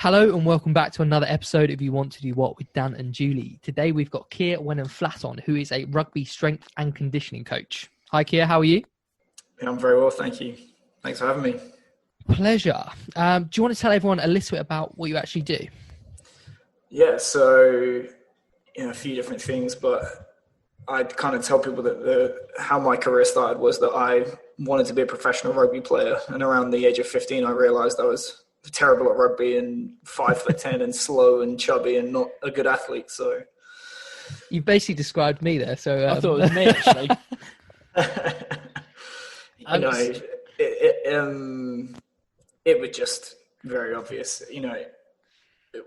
Hello and welcome back to another episode of You Want to Do What with Dan and Julie. Today we've got Kier Wenham Flatt on, who is a rugby strength and conditioning coach. Hi Kier, how are you? Yeah, I'm very well, thank you. Thanks for having me. Pleasure. Do you want to tell everyone a little bit about what you actually do? Yeah, so a few different things, but I'd kind of tell people that how my career started was that I wanted to be a professional rugby player, and around the age of 15 I realised I was terrible at rugby and 5'10" and slow and chubby and not a good athlete. So you've basically described me there. So I thought it was me actually. It was just very obvious.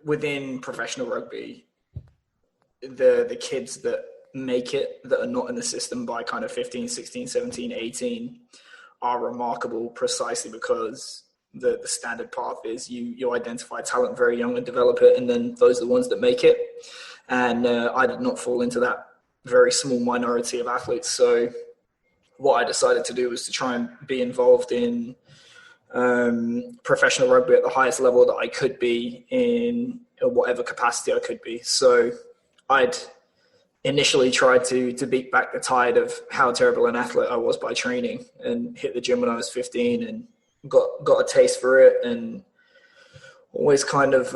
Within professional rugby, the kids that make it, that are not in the system by kind of 15, 16, 17, 18, are remarkable precisely because the standard path is you identify talent very young and develop it, and then those are the ones that make it. And I did not fall into that very small minority of athletes. So what I decided to do was to try and be involved in professional rugby at the highest level that I could be in whatever capacity I could be. So I'd initially tried to beat back the tide of how terrible an athlete I was by training, and hit the gym when I was 15 and got a taste for it, and always kind of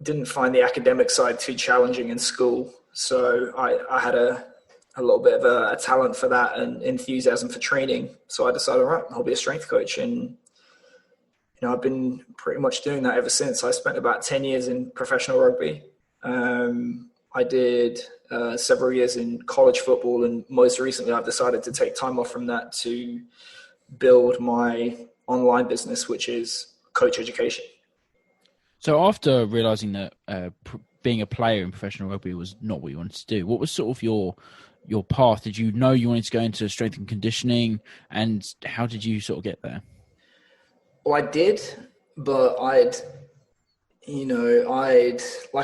didn't find the academic side too challenging in school. So I had a little bit of a talent for that and enthusiasm for training. So I decided, all right, I'll be a strength coach. And, I've been pretty much doing that ever since. I spent about 10 years in professional rugby. I did several years in college football, and most recently I've decided to take time off from that to build my online business, which is coach education. So after realising that being a player in professional rugby was not what you wanted to do, what was sort of your path? Did you know you wanted to go into strength and conditioning, and how did you sort of get there? Well, I did, but like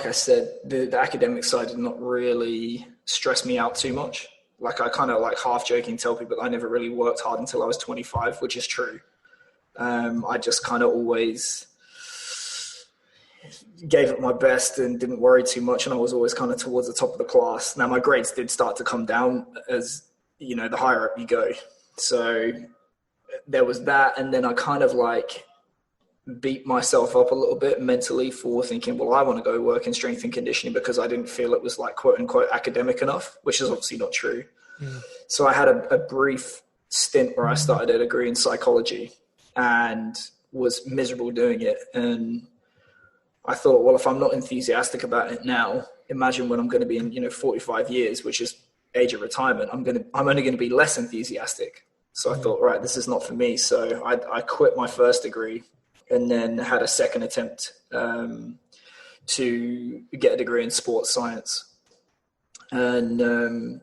I said, the academic side did not really stress me out too much. Like, I kind of half joking tell people that I never really worked hard until I was 25, which is true. I just kind of always gave it my best and didn't worry too much, and I was always kind of towards the top of the class. Now, my grades did start to come down as, the higher up you go. So there was that, and then I kind of beat myself up a little bit mentally for thinking, well, I want to go work in strength and conditioning because I didn't feel it was quote unquote academic enough, which is obviously not true. So I had a brief stint where I started a degree in psychology and was miserable doing it. And I thought, well, if I'm not enthusiastic about it now, imagine when I'm going to be in, 45 years, which is age of retirement, I'm only going to be less enthusiastic. So I thought, right, this is not for me. So I quit my first degree and then had a second attempt to get a degree in sports science. And,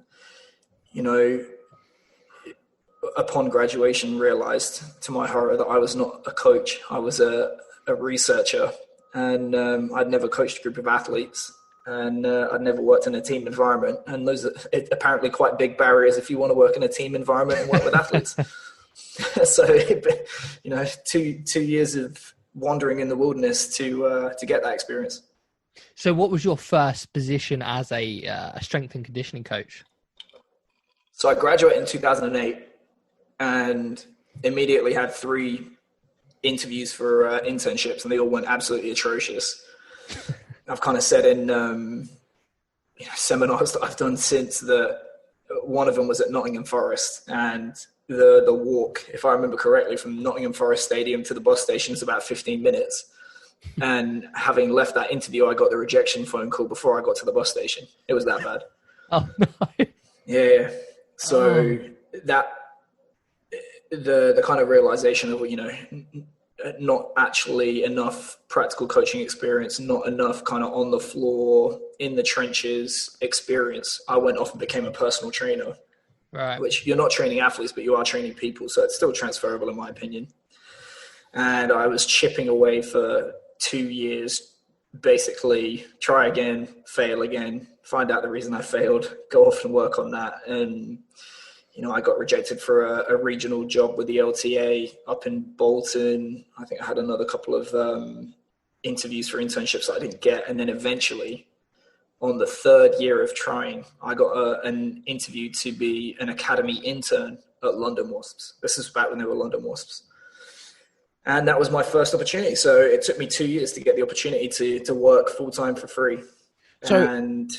upon graduation, realized to my horror that I was not a coach. I was a researcher, and I'd never coached a group of athletes, and I'd never worked in a team environment. And those are apparently quite big barriers if you want to work in a team environment and work with athletes. So, 2 years of wandering in the wilderness to get that experience. So what was your first position as a strength and conditioning coach? So I graduated in 2008 and immediately had 3 interviews for internships, and they all went absolutely atrocious. I've kind of said in seminars that I've done since that one of them was at Nottingham Forest, and the walk, if I remember correctly, from Nottingham Forest Stadium to the bus station is about 15 minutes. And having left that interview, I got the rejection phone call before I got to the bus station. It was that bad. Oh, no. Yeah. So that the kind of realization of, not actually enough practical coaching experience, not enough kind of on the floor, in the trenches experience, I went off and became a personal trainer. Right. Which you're not training athletes, but you are training people. So it's still transferable in my opinion. And I was chipping away for 2 years, basically try again, fail again, find out the reason I failed, go off and work on that. And, I got rejected for a regional job with the LTA up in Bolton. I think I had another couple of interviews for internships that I didn't get. And then eventually, on the third year of trying, I got an interview to be an academy intern at London Wasps. This is back when they were London Wasps. And that was my first opportunity. So it took me 2 years to get the opportunity to work full-time for free. So and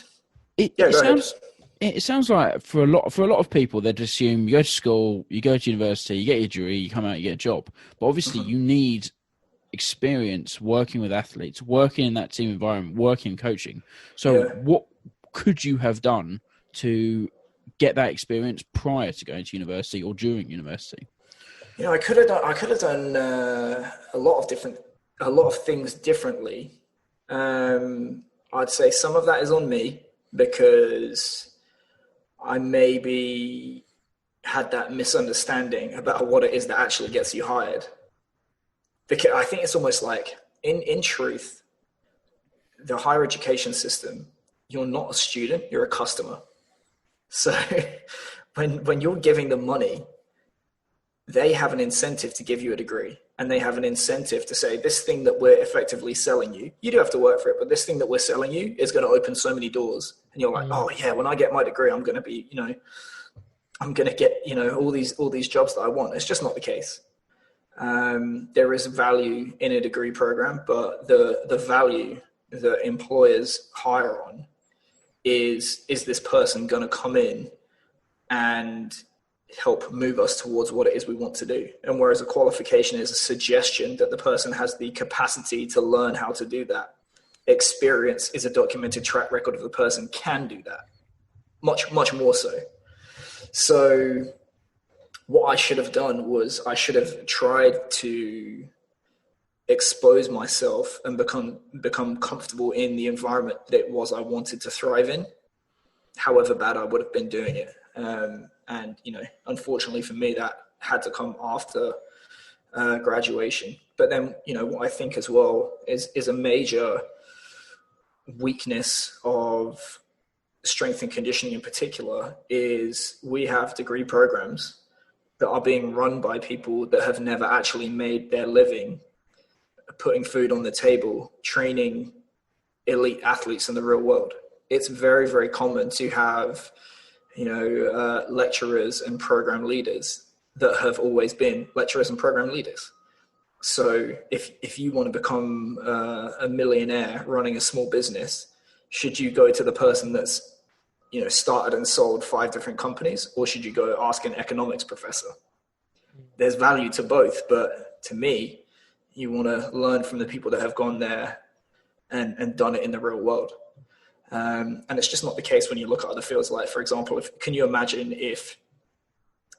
it sounds like for a lot of people, they'd assume you go to school, you go to university, you get your degree, you come out, you get a job. But obviously you need experience working with athletes, working in that team environment, working coaching. So what could you have done to get that experience prior to going to university or during university? I could have done a lot of things differently. I'd say some of that is on me because I maybe had that misunderstanding about what it is that actually gets you hired. Because I think it's almost like, in truth, the higher education system, you're not a student, you're a customer. So when you're giving them money, they have an incentive to give you a degree, and they have an incentive to say, this thing that we're effectively selling you, you do have to work for it, but this thing that we're selling you is going to open so many doors. And you're like, oh yeah, when I get my degree, I'm going to be, I'm going to get, all these jobs that I want. It's just not the case. There is value in a degree program, but the value that employers hire on is this person going to come in and help move us towards what it is we want to do? And whereas a qualification is a suggestion that the person has the capacity to learn how to do that, experience is a documented track record of the person can do that, much, much more so. So what I should have done was I should have tried to expose myself and become comfortable in the environment that it was I wanted to thrive in, however bad I would have been doing it. And, unfortunately for me, that had to come after graduation. But then, what I think as well is a major weakness of strength and conditioning in particular is we have degree programs that are being run by people that have never actually made their living putting food on the table, training elite athletes in the real world. It's very, very common to have lecturers and program leaders that have always been lecturers and program leaders. So if you want to become a millionaire running a small business, should you go to the person that's, started and sold 5 different companies, or should you go ask an economics professor? There's value to both, but to me, you want to learn from the people that have gone there and done it in the real world. And it's just not the case when you look at other fields. Like, for example, can you imagine if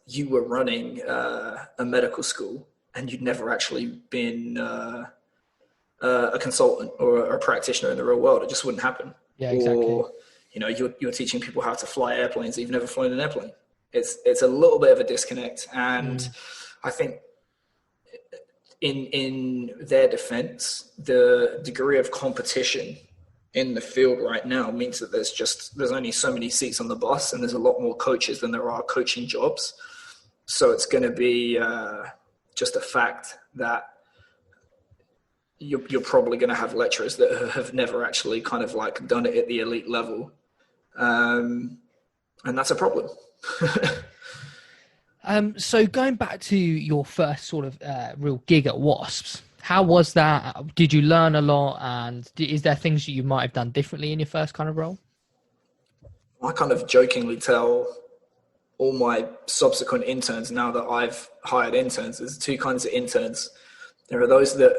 you were running a medical school and you'd never actually been a consultant or a practitioner in the real world? It just wouldn't happen. Yeah, exactly. Or, you're teaching people how to fly airplanes that you've never flown an airplane. It's a little bit of a disconnect. And I think in their defense, the degree of competition in the field right now means that there's only so many seats on the bus, and there's a lot more coaches than there are coaching jobs. So it's going to be just a fact that you're probably going to have lecturers that have never actually kind of like done it at the elite level. And that's a problem. So going back to your first sort of real gig at Wasps, how was that? Did you learn a lot? And is there things that you might have done differently in your first kind of role? I kind of jokingly tell all my subsequent interns, now that I've hired interns, there's 2 kinds of interns. There are those that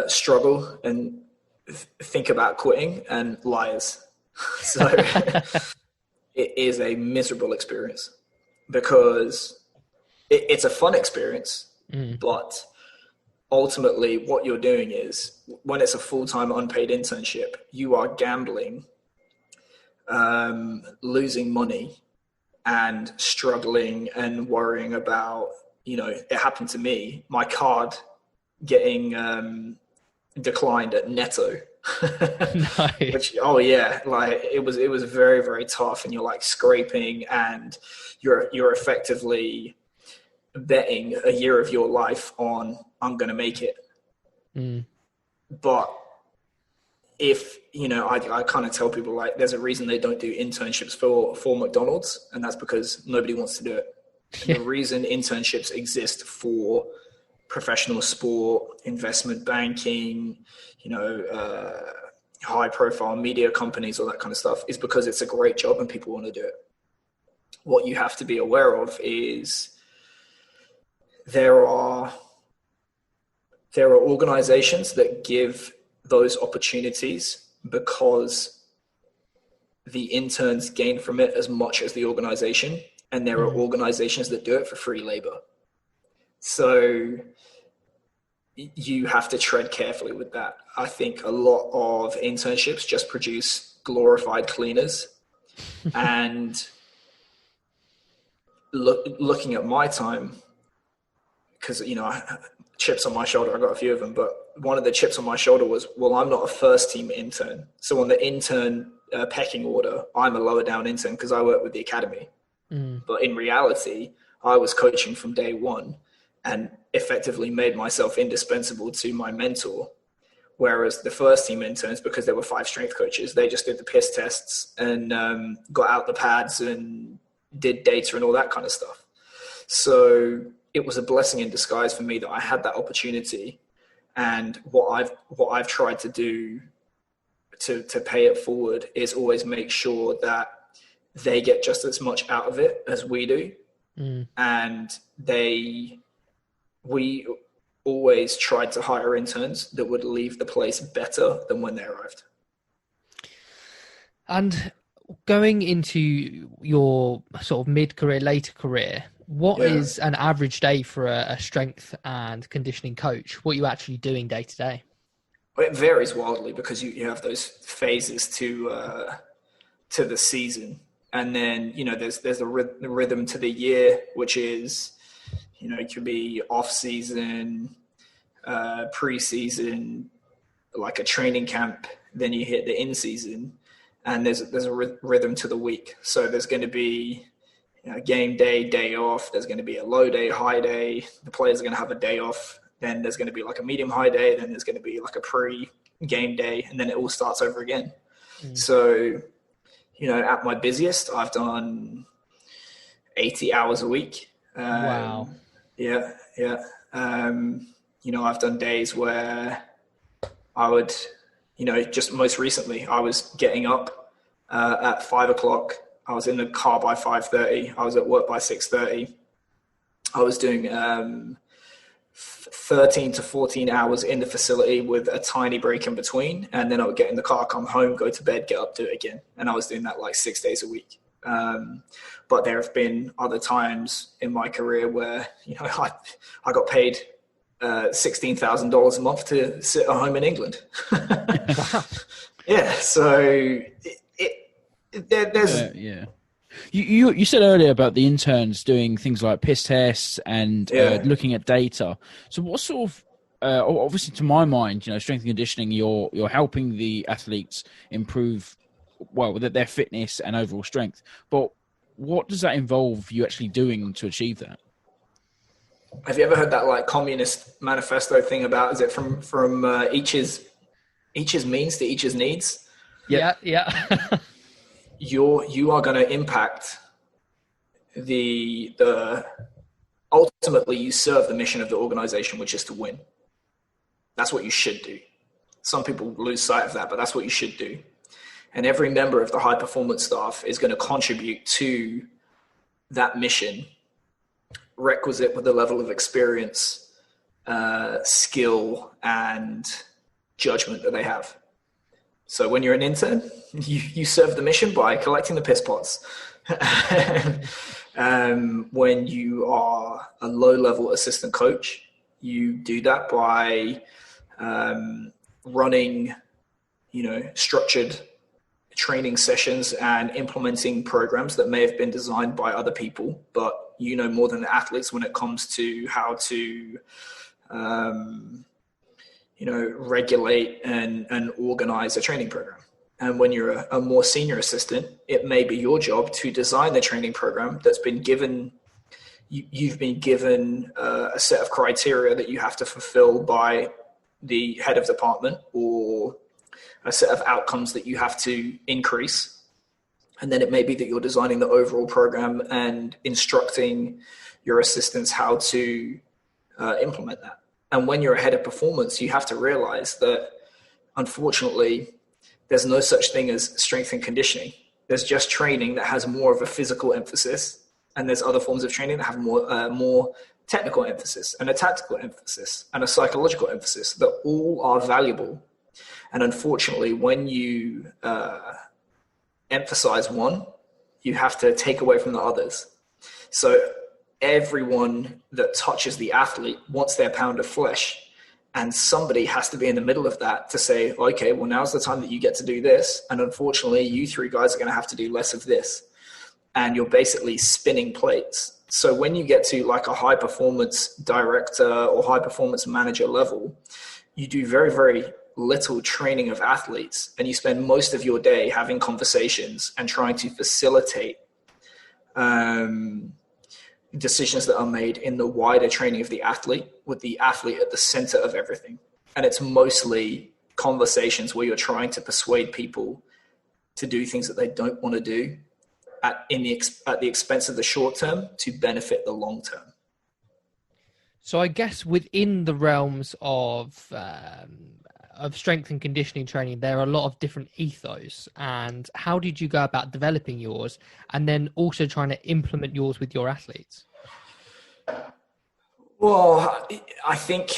struggle and think about quitting, and liars. So it is a miserable experience because it's a fun experience, but ultimately what you're doing is, when it's a full-time unpaid internship, you are gambling, losing money and struggling and worrying about, it happened to me, my card getting declined at Netto. No. Which, like it was very, very tough, and you're like scraping, and you're effectively betting a year of your life on, I'm going to make it. But if, I kind of tell people, like, there's a reason they don't do internships for McDonald's, and that's because nobody wants to do it. Yeah. The reason internships exist for professional sport, investment banking, high profile media companies, all that kind of stuff, is because it's a great job and people want to do it. What you have to be aware of is there are organizations that give those opportunities because the interns gain from it as much as the organization, and there are organizations that do it for free labor. So you have to tread carefully with that. I think a lot of internships just produce glorified cleaners. And looking at my time, because, chips on my shoulder, I got a few of them, but one of the chips on my shoulder was, well, I'm not a first team intern. So on the intern pecking order, I'm a lower down intern because I work with the academy. But in reality, I was coaching from day one and effectively made myself indispensable to my mentor. Whereas the first team interns, because there were 5 strength coaches, they just did the piss tests and got out the pads and did data and all that kind of stuff. So it was a blessing in disguise for me that I had that opportunity. And what I've tried to do to pay it forward is always make sure that they get just as much out of it as we do. And we always tried to hire interns that would leave the place better than when they arrived. And going into your sort of mid-career, later career, what is an average day for a strength and conditioning coach? What are you actually doing day to day? It varies wildly because you have those phases to the season. And then, there's the rhythm to the year, which is, it could be off season, pre-season, like a training camp. Then you hit the in season, and there's a rhythm to the week. So there's going to be game day off. There's going to be a low day, high day. The players are going to have a day off. Then there's going to be like a medium high day. Then there's going to be like a pre-game day, and then it all starts over again. So, at my busiest, I've done 80 hours a week. Wow. Yeah. I've done days where I would, just most recently, I was getting up at 5 o'clock. I was in the car by 5:30. I was at work by 6:30. I was doing 13 to 14 hours in the facility with a tiny break in between. And then I would get in the car, come home, go to bed, get up, do it again. And I was doing that like 6 days a week. But there have been other times in my career where, I got paid $16,000 a month to sit at home in England. Yeah. So there's... You said earlier about the interns doing things like piss tests and looking at data. So what sort of, obviously to my mind, strength and conditioning, you're helping the athletes improve, their fitness and overall strength. But what does that involve you actually doing to achieve that? Have you ever heard that like communist manifesto thing about, is it from each's means to each's needs? Yeah. You are going to impact the ultimately you serve the mission of the organization, which is to win. That's what you should do. Some people lose sight of that, but that's what you should do. And every member of the high performance staff is going to contribute to that mission, requisite with the level of experience, skill, and judgment that they have. So when you're an intern, you serve the mission by collecting the piss pots. When you are a low-level assistant coach, you do that by running, structured training sessions and implementing programs that may have been designed by other people, but more than the athletes when it comes to how to regulate and organize a training program. And when you're a more senior assistant, it may be your job to design the training program that's been given. You've been given a set of criteria that you have to fulfill by the head of department or a set of outcomes that you have to increase. And then it may be that you're designing the overall program and instructing your assistants how to implement that. And when you're ahead of performance, you have to realize that, unfortunately, there's no such thing as strength and conditioning. There's just training that has more of a physical emphasis, and there's other forms of training that have more technical emphasis and a tactical emphasis and a psychological emphasis that all are valuable. And unfortunately, when you emphasize one, you have to take away from the others. So everyone that touches the athlete wants their pound of flesh. And somebody has to be in the middle of that to say, okay, well, now's the time that you get to do this. And unfortunately, you three guys are going to have to do less of this. And you're basically spinning plates. So when you get to like a high performance director or high performance manager level, you do very, very little training of athletes. And you spend most of your day having conversations and trying to facilitate decisions that are made in the wider training of the athlete, with the athlete at the center of everything. And it's mostly conversations where you're trying to persuade people to do things that they don't want to do at the expense of the short term to benefit the long term. So I guess within the realms of strength and conditioning training, there are a lot of different ethos. And how did you go about developing yours and then also trying to implement yours with your athletes? Well, I think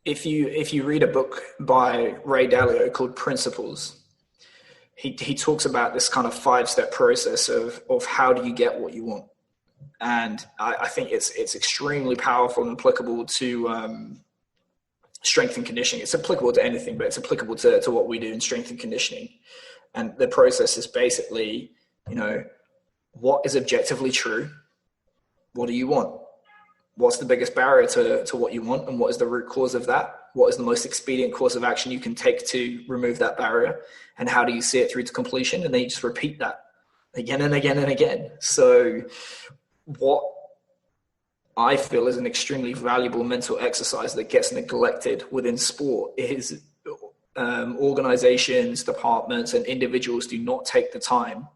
if you read a book by Ray Dalio called Principles, he talks about this kind of 5-step process of how do you get what you want. And I think it's extremely powerful and applicable to strength and conditioning. It's applicable to anything, but it's applicable to what we do in strength and conditioning. And the process is basically, what is objectively true? What do you want? What's the biggest barrier to what you want? And what is the root cause of that? What is the most expedient course of action you can take to remove that barrier? And how do you see it through to completion? And then you just repeat that again and again and again. So what I feel is an extremely valuable mental exercise that gets neglected within sport is organizations, departments, and individuals do not take the time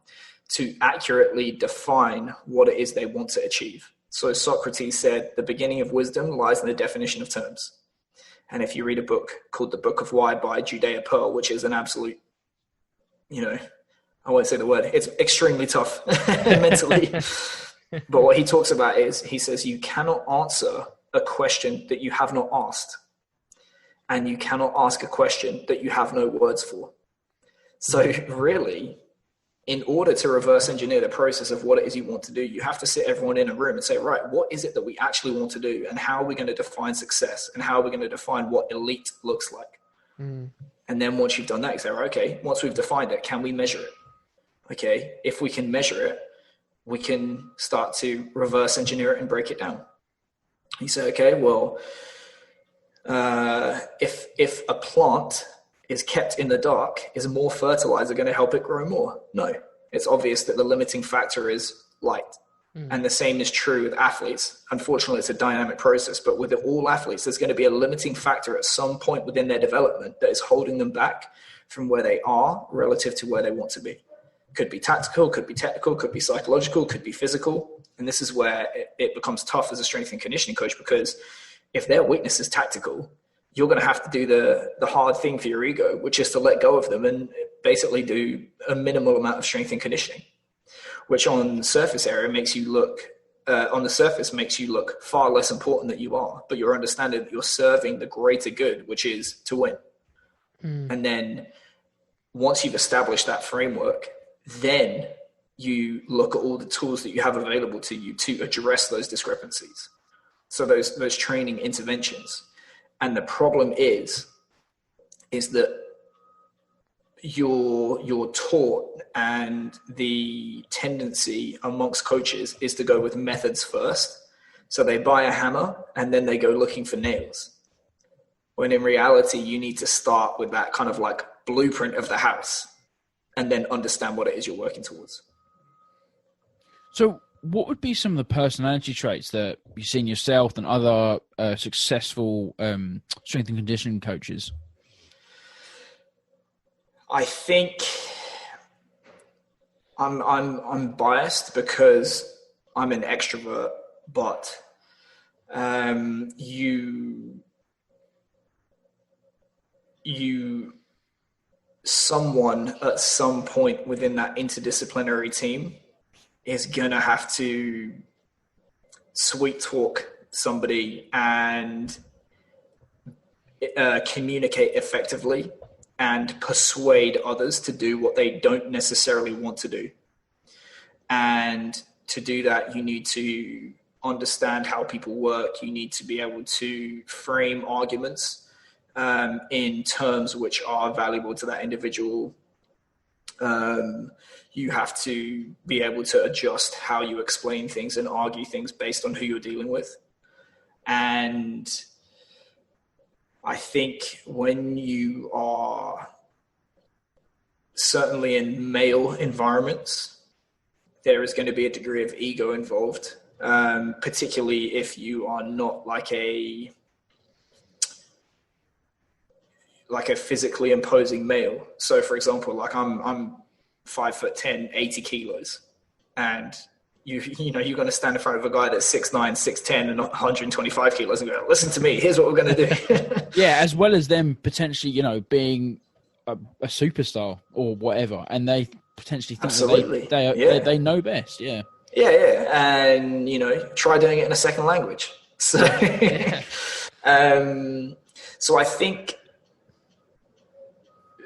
to accurately define what it is they want to achieve. So Socrates said, the beginning of wisdom lies in the definition of terms. And if you read a book called The Book of Why by Judea Pearl, which is an absolute, I won't say the word, it's extremely tough mentally. But what he talks about is, he says, you cannot answer a question that you have not asked. And you cannot ask a question that you have no words for. So really, in order to reverse engineer the process of what it is you want to do, you have to sit everyone in a room and say, right, what is it that we actually want to do? And how are we going to define success? And how are we going to define what elite looks like? Mm. And then once you've done that, you say, right, okay, once we've defined it, can we measure it? Okay, if we can measure it, we can start to reverse engineer it and break it down. You say, okay, well, if a plant is kept in the dark, is more fertilizer going to help it grow more? No. It's obvious that the limiting factor is light. Mm. And the same is true with athletes. Unfortunately, it's a dynamic process, but with all athletes, there's going to be a limiting factor at some point within their development that is holding them back from where they are relative to where they want to be. Could be tactical, could be technical, could be psychological, could be physical. And this is where it becomes tough as a strength and conditioning coach, because if their weakness is tactical, you're going to have to do the hard thing for your ego, which is to let go of them and basically do a minimal amount of strength and conditioning, which on the surface makes you look far less important than you are, but you're understanding that you're serving the greater good, which is to win. Mm. And then once you've established that framework, then you look at all the tools that you have available to you to address those discrepancies. So those training interventions. And the problem is that you're taught, and the tendency amongst coaches is to go with methods first. So they buy a hammer and then they go looking for nails. When in reality, you need to start with that kind of like blueprint of the house and then understand what it is you're working towards. So What would be some of the personality traits that you've seen yourself and other successful strength and conditioning coaches? I think I'm biased because I'm an extrovert, but someone at some point within that interdisciplinary team is gonna have to sweet talk somebody and communicate effectively and persuade others to do what they don't necessarily want to do. And to do that, you need to understand how people work. You need to be able to frame arguments in terms which are valuable to that individual. You have to be able to adjust how you explain things and argue things based on who you're dealing with. And I think when you are certainly in male environments, there is going to be a degree of ego involved, particularly if you are not like a physically imposing male. So for example, like I'm 5'10", 80 kilos, and you're going to stand in front of a guy that's 6'9", 6'10", and 125 kilos and go, listen to me, here's what we're going to do. Yeah, as well as them potentially, being a superstar or whatever, and they potentially think Absolutely. that they know best. Yeah. Yeah. And, try doing it in a second language. So, so I think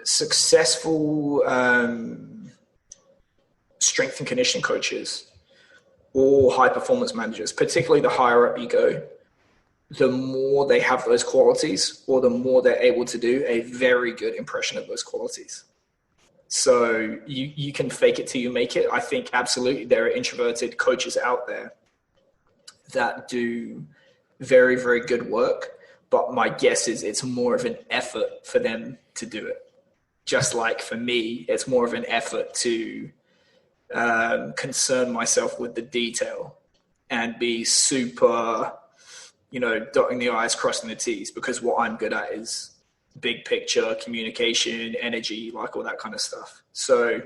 successful strength and conditioning coaches or high performance managers, particularly the higher up you go, the more they have those qualities, or the more they're able to do a very good impression of those qualities. So you can fake it till you make it. I think absolutely there are introverted coaches out there that do very, very good work, but my guess is it's more of an effort for them to do it. Just like for me, it's more of an effort to concern myself with the detail and be super, dotting the I's, crossing the T's, because what I'm good at is big picture, communication, energy, like all that kind of stuff. So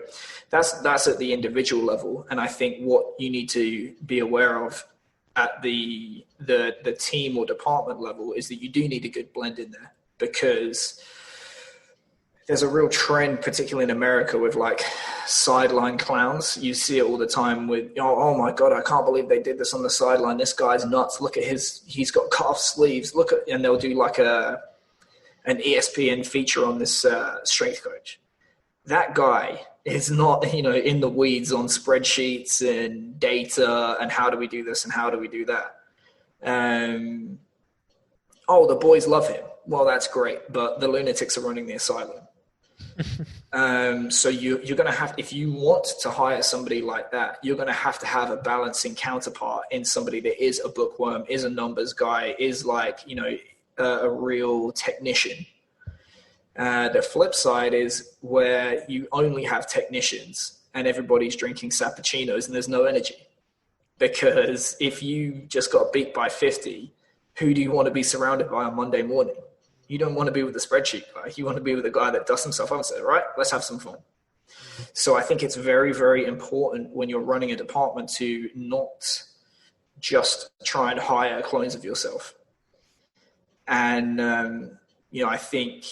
that's at the individual level. And I think what you need to be aware of at the team or department level is that you do need a good blend in there, because there's a real trend, particularly in America, with like sideline clowns. You see it all the time with, oh my God, I can't believe they did this on the sideline. This guy's nuts. Look at he's got cut off sleeves. And they'll do like an ESPN feature on this strength coach. That guy is not, in the weeds on spreadsheets and data and how do we do this and how do we do that. The boys love him. Well, that's great, but the lunatics are running the asylum. So you're going to have, if you want to hire somebody like that, you're going to have a balancing counterpart in somebody that is a bookworm, is a numbers guy, is like, a real technician. The flip side is where you only have technicians and everybody's drinking cappuccinos and there's no energy. Because if you just got beat by 50, who do you want to be surrounded by on Monday morning? You don't want to be with the spreadsheet guy. You want to be with a guy that dusts himself up and says, right, let's have some fun. So I think it's very, very important when you're running a department to not just try and hire clones of yourself. And, I think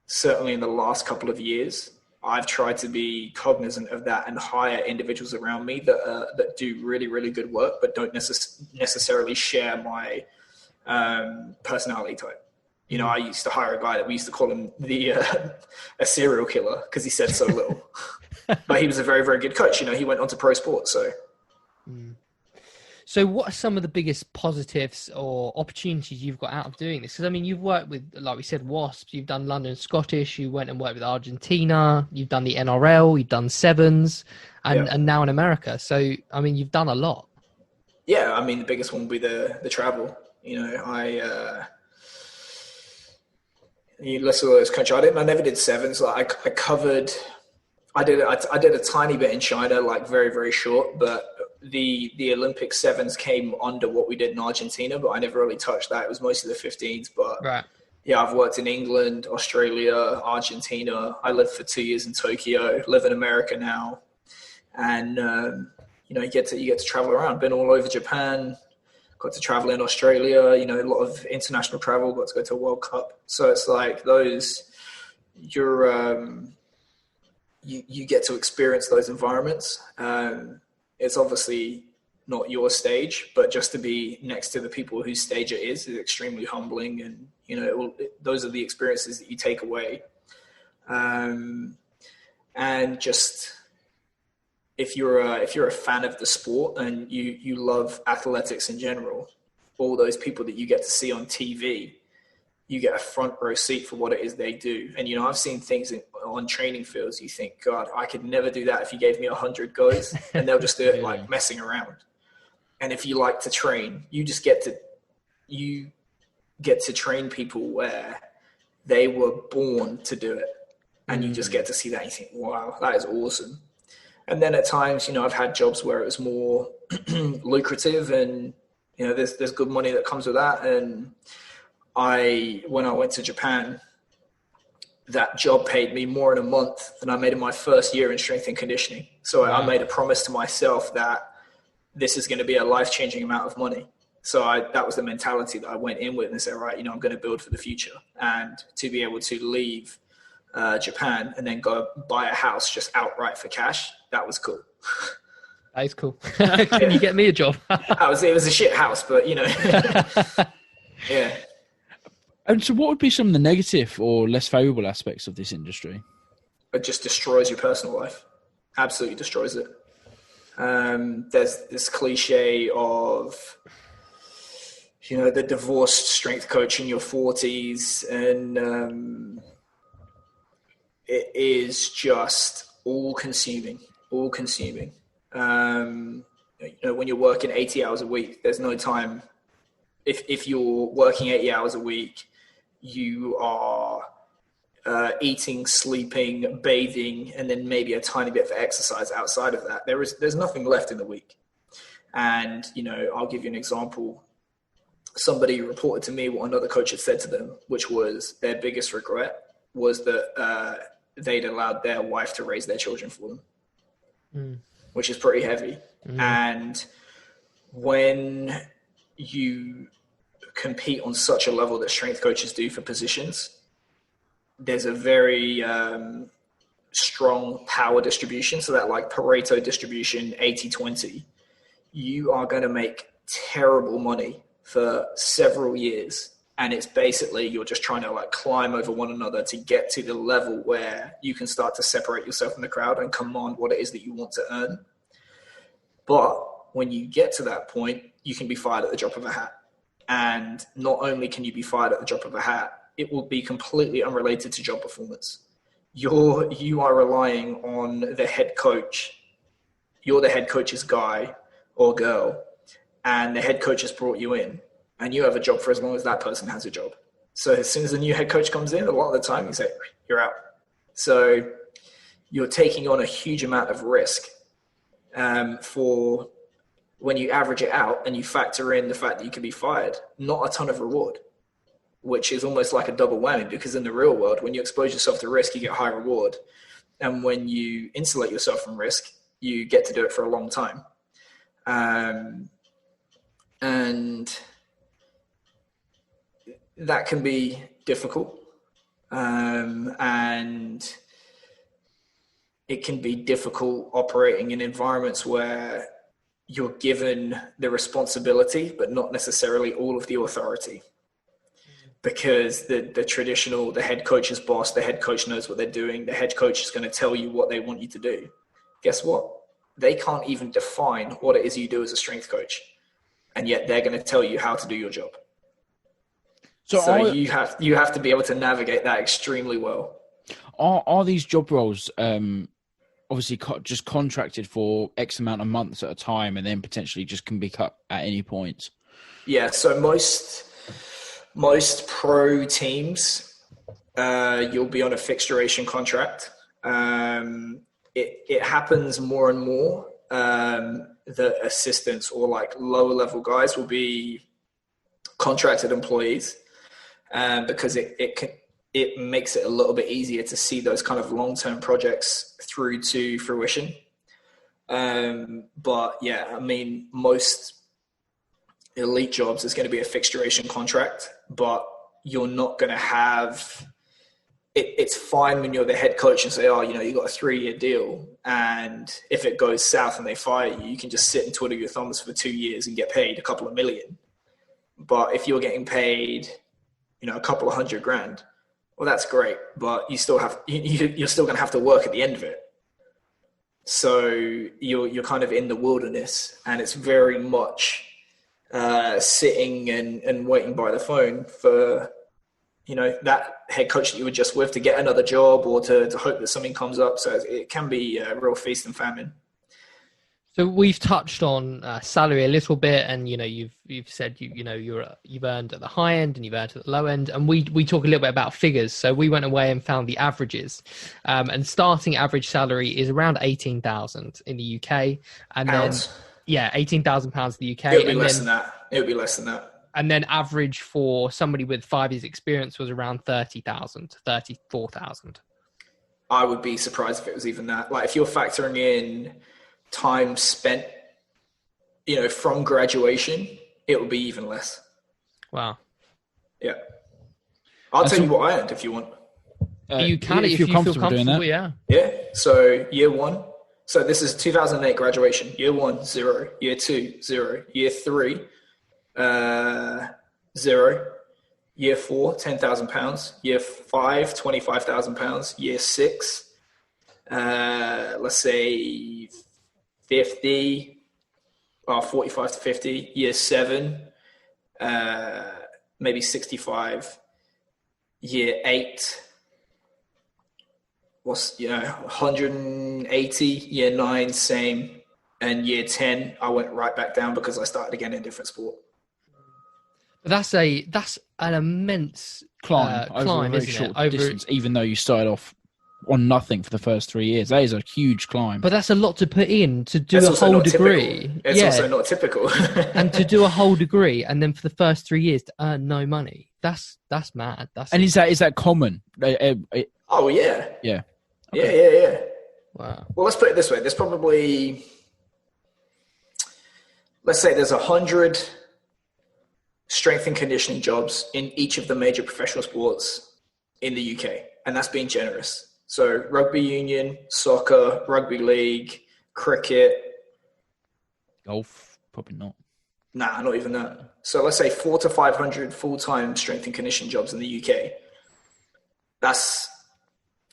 certainly in the last couple of years, I've tried to be cognizant of that and hire individuals around me that do really, really good work, but don't necessarily share my personality type. I used to hire a guy that we used to call him a serial killer because he said so little. But he was a very, very good coach. He went on to pro sports. So. So what are some of the biggest positives or opportunities you've got out of doing this? Because, you've worked with, like we said, Wasps, you've done London Scottish, you went and worked with Argentina, you've done the NRL, you've done Sevens, and now in America. So, you've done a lot. Yeah, the biggest one would be the travel. You listen to those countries. I never did Sevens. Like I did a tiny bit in China, like very, very short, but the Olympic sevens came under what we did in Argentina, but I never really touched that. It was mostly the 15s. But Right. yeah, I've worked in England, Australia, Argentina. I lived for 2 years in Tokyo, live in America now. And, you get to travel around. Been all over Japan, got to travel in Australia, a lot of international travel, got to go to a World Cup. So it's like you get to experience those environments. It's obviously not your stage, but just to be next to the people whose stage it is extremely humbling. And, those are the experiences that you take away. And just, if you're a fan of the sport and you love athletics in general, all those people that you get to see on TV, you get a front row seat for what it is they do. And, I've seen things on training fields. You think, God, I could never do that if you gave me 100 goes, and they'll just do it like messing around. And if you like to train, you get to train people where they were born to do it. And you just get to see that and you think, wow, that is awesome. And then at times, I've had jobs where it was more lucrative and, there's good money that comes with that. And when I went to Japan, that job paid me more in a month than I made in my first year in strength and conditioning. So wow. I made a promise to myself that this is going to be a life-changing amount of money. So that was the mentality that I went in with and said, right, I'm going to build for the future. And to be able to leave Japan and then go buy a house just outright for cash, that was cool. That is cool. Can you get me a job? It was a shit house, but yeah. And so what would be some of the negative or less favorable aspects of this industry? It just destroys your personal life. Absolutely destroys it. There's this cliche of, the divorced strength coach in your 40s, and it is just all consuming. When you're working 80 hours a week, there's no time. If you're working 80 hours a week, you are eating, sleeping, bathing, and then maybe a tiny bit for exercise outside of that. There's nothing left in the week. And, I'll give you an example. Somebody reported to me what another coach had said to them, which was their biggest regret was that they'd allowed their wife to raise their children for them, which is pretty heavy. And when you compete on such a level that strength coaches do for positions, there's a very strong power distribution. So that like Pareto distribution, 80-20, you are going to make terrible money for several years. And it's basically, you're just trying to like climb over one another to get to the level where you can start to separate yourself from the crowd and command what it is that you want to earn. But when you get to that point, you can be fired at the drop of a hat. And not only can you be fired at the drop of a hat, it will be completely unrelated to job performance. You are relying on the head coach. You're the head coach's guy or girl, and the head coach has brought you in, and you have a job for as long as that person has a job. So as soon as a new head coach comes in, a lot of the time you say, you're out. So you're taking on a huge amount of risk for when you average it out and you factor in the fact that you can be fired, not a ton of reward, which is almost like a double whammy, because in the real world, when you expose yourself to risk, you get high reward. And when you insulate yourself from risk, you get to do it for a long time. And that can be difficult. And it can be difficult operating in environments where you're given the responsibility, but not necessarily all of the authority. Because the traditional, the head coach's boss, the head coach knows what they're doing. The head coach is going to tell you what they want you to do. Guess what? They can't even define what it is you do as a strength coach. And yet they're going to tell you how to do your job. So you have to be able to navigate that extremely well. Are these job roles obviously just contracted for X amount of months at a time and then potentially just can be cut at any point? Yeah, so most pro teams, you'll be on a fixed duration contract. It happens more and more the assistants or like lower level guys will be contracted employees, because it makes it a little bit easier to see those kind of long-term projects through to fruition. But yeah, I mean, most elite jobs is going to be a fixed duration contract, but you're not going to have it. It's fine when you're the head coach and say, oh, you know, you got a 3-year deal, and if it goes south and they fire you, you can just sit and twiddle your thumbs for 2 years and get paid a couple of million. But if you're getting paid, you know, a couple of $100,000, well, that's great, but you're still going to have to work at the end of it. So you're kind of in the wilderness, and it's very much sitting and waiting by the phone for, you know, that head coach that you were just with to get another job, or to hope that something comes up. So it can be a real feast and famine. So we've touched on salary a little bit, and you know, you've said you've earned at the high end and you've earned at the low end, and we talk a little bit about figures. So we went away and found the averages, and starting average salary is around 18,000 in the UK, and Pounds. Then £18,000 in the UK. It would be less than that. It would be less than that. And then average for somebody with 5 years experience was around 30,000, 34,000. I would be surprised if it was even that. Like, if you're factoring in time spent, you know, from graduation, it would be even less. Wow. Yeah. I'll tell you what I earned if you want. You can if you feel comfortable doing that. Yeah. Yeah. So year one. So this is 2008 graduation. Year 1, 0. Year 2, 0. Year 3, 0. Year 4, £10,000. Year 5, £25,000. Year 6, let's say 50, or 45 to 50. Year 7, maybe 65. Year 8, was, you know, 180. Year 9, same. And year 10, I went right back down because I started again in a different sport. But that's an immense climb over a very short distance, even though you started off on nothing for the first 3 years. That is a huge climb. But that's a lot to put in to do a whole degree. It's also not typical. And to do a whole degree, and then for the first 3 years to earn no money. That's mad. Is that common? Oh yeah. Yeah. Okay. Yeah. Wow. Well, let's put it this way. There's probably, let's say there's 100 strength and conditioning jobs in each of the major professional sports in the UK. And that's being generous. So rugby union, soccer, rugby league, cricket. Golf, probably not. Nah, not even that. So let's say 400 to 500 full-time strength and conditioning jobs in the UK. That's,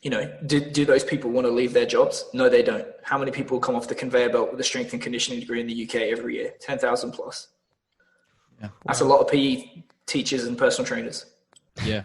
you know, do those people want to leave their jobs? No, they don't. How many people come off the conveyor belt with a strength and conditioning degree in the UK every year? 10,000 plus. Yeah. That's a lot of PE teachers and personal trainers. Yeah.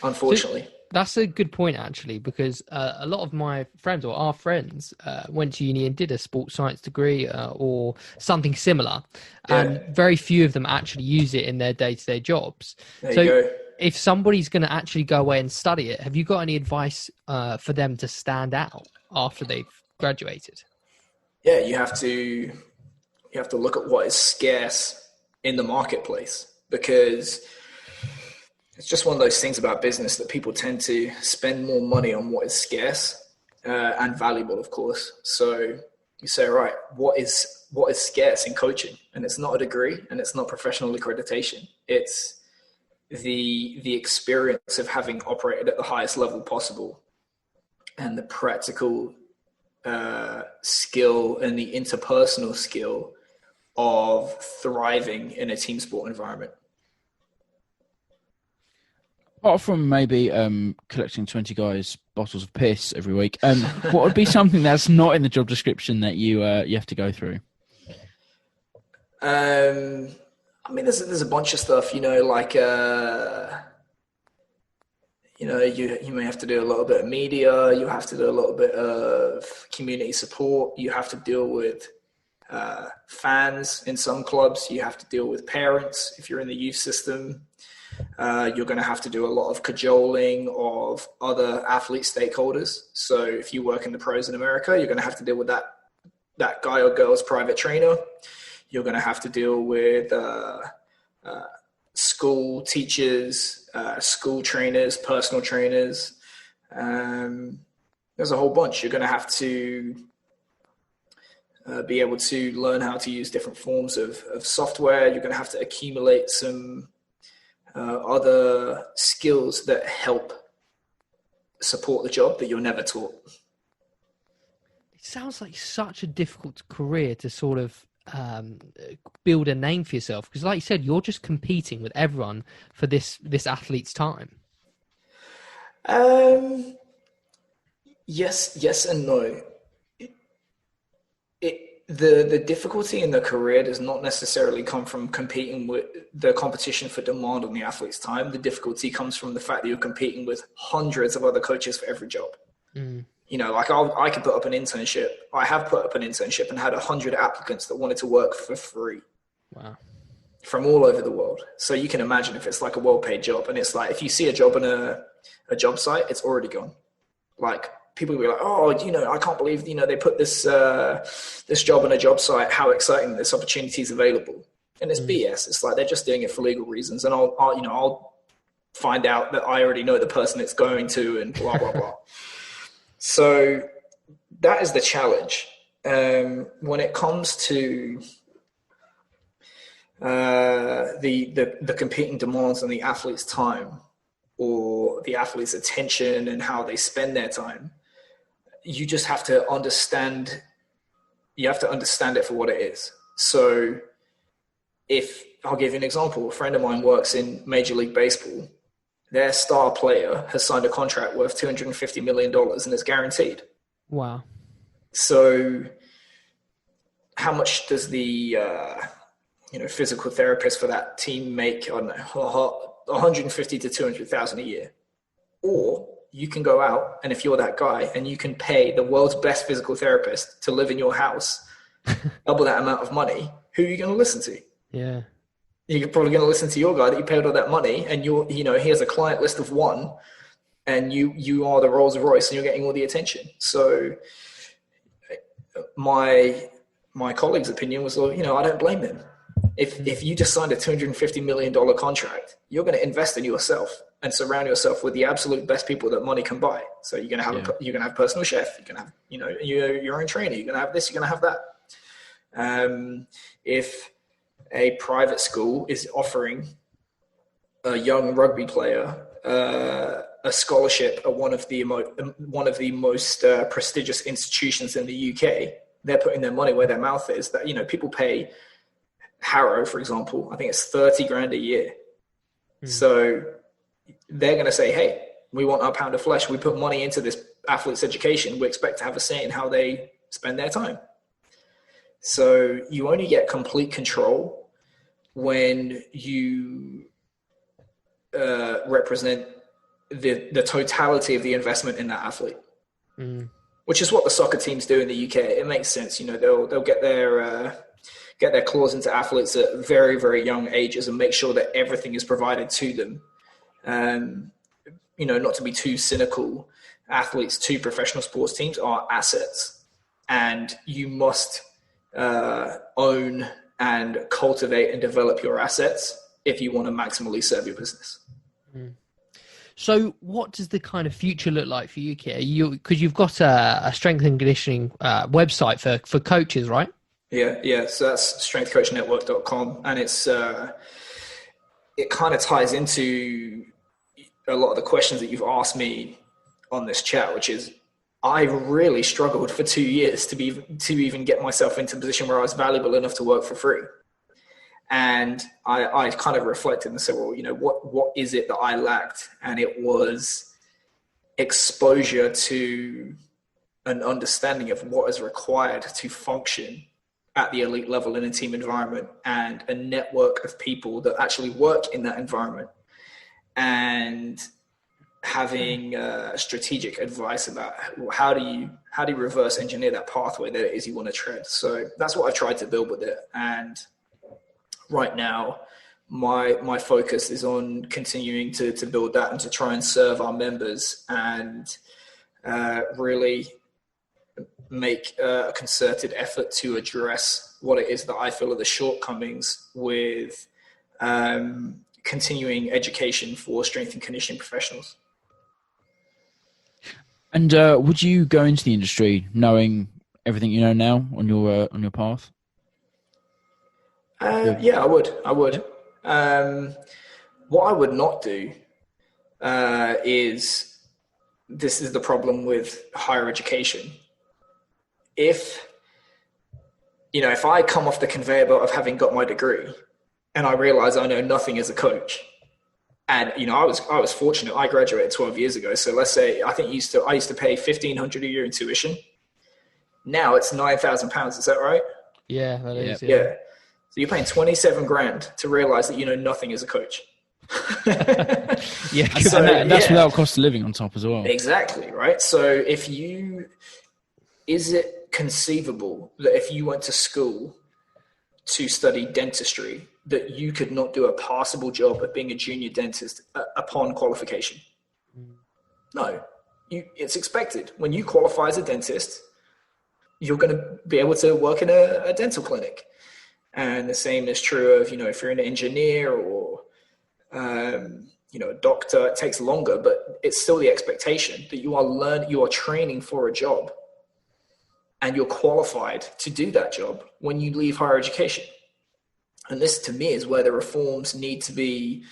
Unfortunately. So that's a good point, actually, because a lot of my friends or our friends went to uni and did a sports science degree or something similar. Yeah. And very few of them actually use it in their day-to-day jobs. There you go. If somebody's going to actually go away and study it, have you got any advice for them to stand out after they've graduated? Yeah, you have to look at what is scarce in the marketplace, because it's just one of those things about business that people tend to spend more money on what is scarce and valuable, of course. So you say, right, what is scarce in coaching? And it's not a degree, and it's not professional accreditation. It's the experience of having operated at the highest level possible, and the practical skill and the interpersonal skill of thriving in a team sport environment. Apart from maybe collecting 20 guys' bottles of piss every week, what would be something that's not in the job description that you have to go through? I mean, there's a bunch of stuff, you know, like, you know, you may have to do a little bit of media, you have to do a little bit of community support, you have to deal with fans in some clubs, you have to deal with parents if you're in the youth system. You're going to have to do a lot of cajoling of other athlete stakeholders. So if you work in the pros in America, you're going to have to deal with that that guy or girl's private trainer. You're going to have to deal with school teachers, school trainers, personal trainers. There's a whole bunch. You're going to have to be able to learn how to use different forms of software. You're going to have to accumulate some other skills that help support the job that you're never taught. It sounds like such a difficult career to sort of build a name for yourself, because like you said, you're just competing with everyone for this athlete's time. Yes and no. The difficulty in the career does not necessarily come from competing with the competition for demand on the athlete's time. The difficulty comes from the fact that you're competing with hundreds of other coaches for every job. You know, like I could put up an internship. I have put up an internship and had 100 applicants that wanted to work for free. Wow. From all over the world. So you can imagine if it's like a well-paid job, and it's like, if you see a job on a job site, it's already gone. Like, people will be like, oh, you know, I can't believe, you know, they put this job on a job site. How exciting, this opportunity is available. And it's BS. It's like, they're just doing it for legal reasons. And I'll find out that I already know the person it's going to, and blah, blah, blah. So that is the challenge. When it comes to the competing demands on the athlete's time or the athlete's attention and how they spend their time, you just have to understand. You have to understand it for what it is. So if I'll give you an example, a friend of mine works in Major League Baseball. Their star player has signed a contract worth $250 million and it's guaranteed. Wow. So how much does the physical therapist for that team make? I don't know, 150 to 200,000 a year. Or you can go out, and if you're that guy, and you can pay the world's best physical therapist to live in your house, double that amount of money, who are you going to listen to? Yeah. You're probably going to listen to your guy that you paid all that money, and he has a client list of one, and you are the Rolls Royce, and you're getting all the attention. So my colleague's opinion was, well, I don't blame him. If you just signed a $250 million contract, you're going to invest in yourself and surround yourself with the absolute best people that money can buy. So you're going to have you're going to have a personal chef, you're going to have your own trainer, you're going to have this, you're going to have that. If a private school is offering a young rugby player a scholarship at one of the most prestigious institutions in the UK, they're putting their money where their mouth is. That people pay Harrow, for example, I think it's 30 grand a year. So they're going to say, hey, we want our pound of flesh. We put money into this athlete's education. We expect to have a say in how they spend their time. So you only get complete control when you represent the totality of the investment in that athlete, which is what the soccer teams do in the UK. It makes sense. They'll get their claws into athletes at very, very young ages and make sure that everything is provided to them. Not to be too cynical, athletes to professional sports teams are assets, and you must own and cultivate and develop your assets if you want to maximally serve your business. So what does the kind of future look like for you, Kier? Because you've got a strength and conditioning website for coaches, right? Yeah. So that's strengthcoachnetwork.com. And it kind of ties into a lot of the questions that you've asked me on this chat, which is, I really struggled for 2 years to even get myself into a position where I was valuable enough to work for free. And I kind of reflected and said, well, what is it that I lacked? And it was exposure to an understanding of what is required to function at the elite level in a team environment, and a network of people that actually work in that environment, and having strategic advice about how do you reverse engineer that pathway that it is you want to tread. So that's what I've tried to build with it. And right now, my focus is on continuing to build that and to try and serve our members and really make a concerted effort to address what it is that I feel are the shortcomings with continuing education for strength and conditioning professionals. And would you go into the industry knowing everything you know now on your path? Yeah, I would. What I would not do is, this is the problem with higher education. If I come off the conveyor belt of having got my degree and I realize I know nothing as a coach, and I was fortunate. I graduated 12 years ago. So let's say I used to pay $1,500 a year in tuition. Now it's £9,000. Is that right? Yeah, that is. Yeah. So you're paying 27 grand to realize that you know nothing as a coach. Yeah, so, and that's without cost of living on top as well. Exactly, right? So is it conceivable that if you went to school to study dentistry, that you could not do a passable job at being a junior dentist upon qualification? No. It's expected. When you qualify as a dentist, you're going to be able to work in a dental clinic. And the same is true of, if you're an engineer or, a doctor. It takes longer, but it's still the expectation that you are training for a job and you're qualified to do that job when you leave higher education. And this, to me, is where the reforms need to be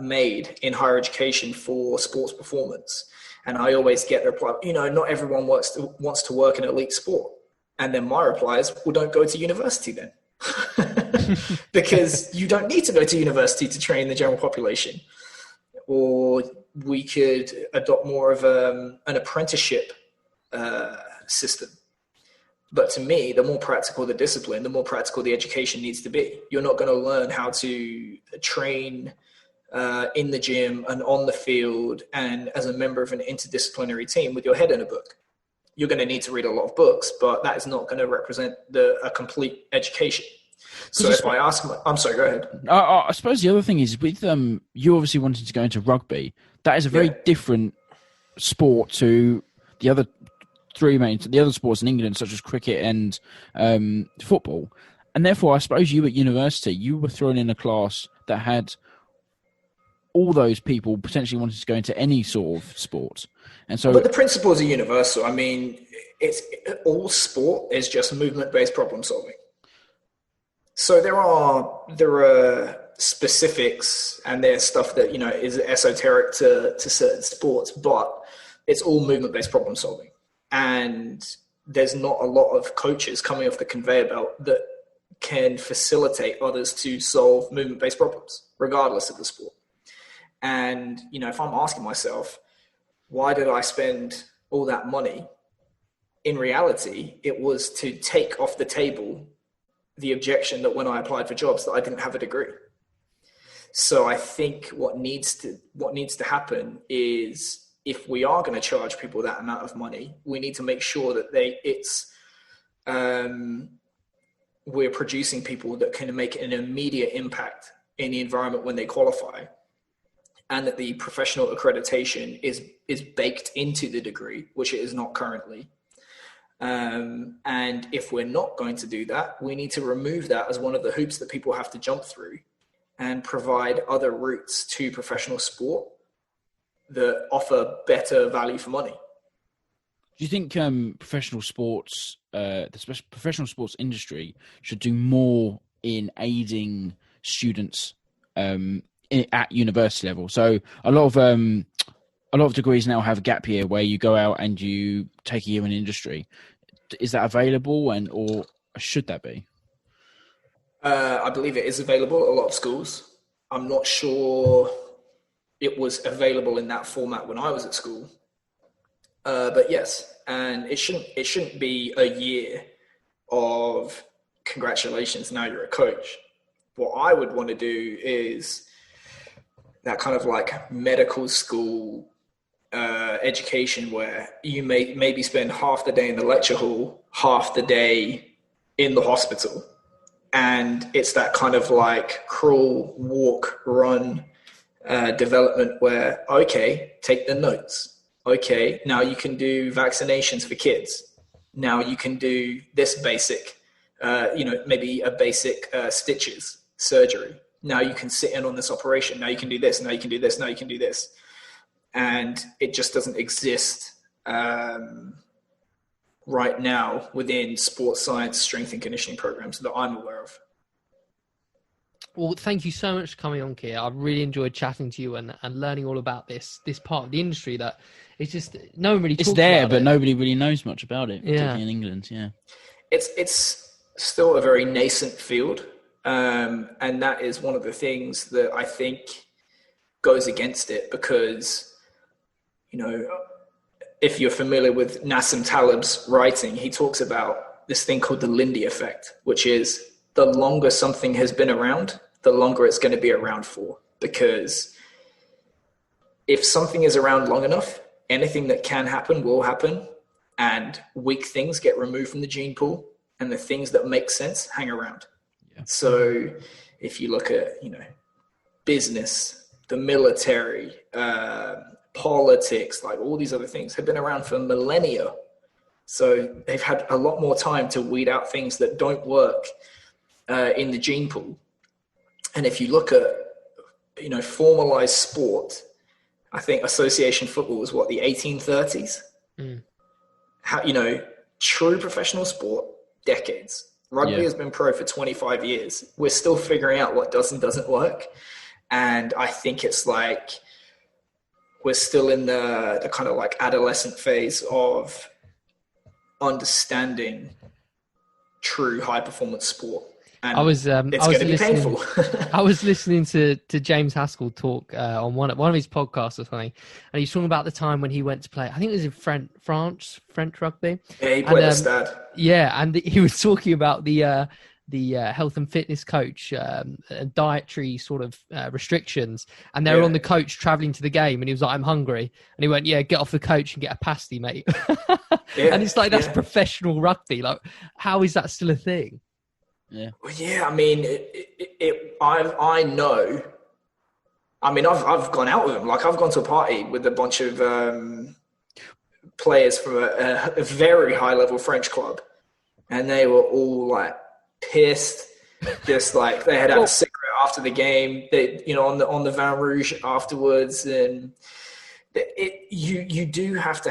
made in higher education for sports performance. And I always get the reply, not everyone wants to work in elite sport. And then my reply is, well, don't go to university then. Because you don't need to go to university to train the general population. Or we could adopt more of an apprenticeship system. But to me, the more practical the discipline, the more practical the education needs to be. You're not going to learn how to train in the gym and on the field and as a member of an interdisciplinary team with your head in a book. You're going to need to read a lot of books, but that is not going to represent a complete education. So if I ask, I'm sorry, go ahead. I suppose the other thing is with you obviously wanting to go into rugby. That is a very different sport to the other sports in England, such as cricket and football. And therefore, I suppose you at university, you were thrown in a class that had all those people potentially wanting to go into any sort of sport. And so, but the principles are universal. I mean, all sport is just movement-based problem solving. So there are specifics and there's stuff that, is esoteric to certain sports, but it's all movement-based problem solving. And there's not a lot of coaches coming off the conveyor belt that can facilitate others to solve movement-based problems, regardless of the sport. And, if I'm asking myself, why did I spend all that money? In reality, it was to take off the table the objection that when I applied for jobs that I didn't have a degree. So I think what needs to happen is, if we are going to charge people that amount of money, we need to make sure that we're producing people that can make an immediate impact in the environment when they qualify, and that the professional accreditation is baked into the degree, which it is not currently. And if we're not going to do that, we need to remove that as one of the hoops that people have to jump through and provide other routes to professional sport that offer better value for money. Do you think professional sports, the professional sports industry, should do more in aiding students at university level? So a lot of degrees now have a gap year where you go out and you take a year in industry. Is that available, or should that be? I believe it is available at a lot of schools. I'm not sure it was available in that format when I was at school. But yes, and it shouldn't be a year of congratulations, now you're a coach. What I would want to do is that kind of like medical school education where you maybe spend half the day in the lecture hall, half the day in the hospital. And it's that kind of like crawl, walk, run development where, okay, take the notes. Okay, now you can do vaccinations for kids. Now you can do this basic, maybe a basic stitches surgery. Now you can sit in on this operation. Now you can do this. Now you can do this. Now you can do this. And it just doesn't exist right now within sports science, strength and conditioning programs that I'm aware of. Well, thank you so much for coming on, Kier. I've really enjoyed chatting to you and learning all about this part of the industry that it's just no one really talks about. It's there, but nobody really knows much about it, particularly in England. Yeah, it's still a very nascent field, and that is one of the things that I think goes against it because, if you're familiar with Nassim Taleb's writing, he talks about this thing called the Lindy effect, which is the longer something has been around, the longer it's going to be around for. Because if something is around long enough, anything that can happen will happen, and weak things get removed from the gene pool, and the things that make sense hang around. Yeah. So if you look at, business, the military, politics, like all these other things have been around for millennia. So they've had a lot more time to weed out things that don't work in the gene pool. And if you look at, formalized sport, I think association football was the 1830s. How, true professional sport, decades. Rugby has been pro for 25 years. We're still figuring out what does and doesn't work. And I think it's like we're still in the kind of like adolescent phase of understanding true high performance sport. And it's going to be painful. I was listening to James Haskell talk on one of his podcasts or something, and he's talking about the time when he went to play. I think it was in French rugby. Yeah, he played at Stade. Yeah, and he was talking about the health and fitness coach, dietary sort of restrictions, and they were on the coach traveling to the game, and he was like, "I'm hungry," and he went, "Yeah, get off the coach and get a pasty, mate." And it's like that's professional rugby. Like, how is that still a thing? Yeah. Well, yeah. I mean, I know. I mean, I've gone out with them. Like, I've gone to a party with a bunch of players from a very high level French club, and they were all like pissed. Just like they had a cigarette after the game. They, on the Vin Rouge afterwards, and you do have to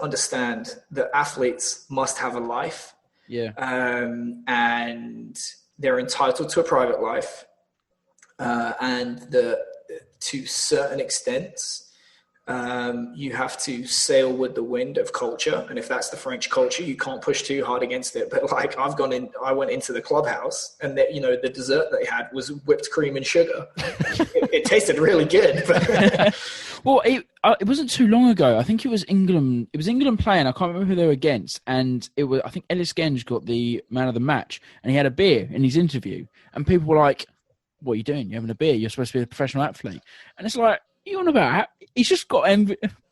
understand that athletes must have a life. Yeah. And they're entitled to a private life, and to certain extents, you have to sail with the wind of culture. And if that's the French culture, you can't push too hard against it. But like I went into the clubhouse, and the dessert they had was whipped cream and sugar. It tasted really good. Well, it wasn't too long ago. I think it was England. It was England playing. I can't remember who they were against. And I think Ellis Genge got the man of the match, and he had a beer in his interview. And people were like, "What are you doing? You're having a beer. You're supposed to be a professional athlete." And it's like, you on about? He's just got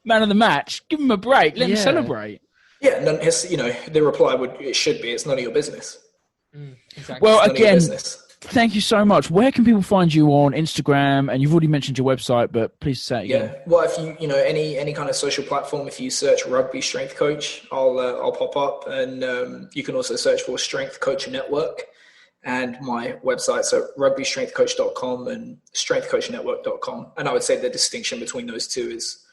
man of the match. Give him a break. Let him celebrate. Yeah, and the reply should be, it's none of your business. Exactly. Well, again, thank you so much. Where can people find you on Instagram? And you've already mentioned your website, but please say it again. Yeah. Well, if you any kind of social platform, if you search Rugby Strength Coach, I'll pop up, and you can also search for Strength Coach Network. And my websites are rugbystrengthcoach.com and strengthcoachnetwork.com. And I would say the distinction between those two is,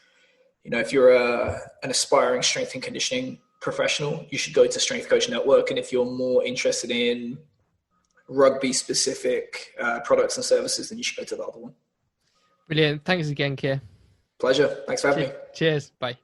if you're an aspiring strength and conditioning professional, you should go to Strength Coach Network. And if you're more interested in rugby specific products and services, then you should go to the other one. Brilliant. Thanks again, Kier. Pleasure. Thanks for having me. Cheers. Bye.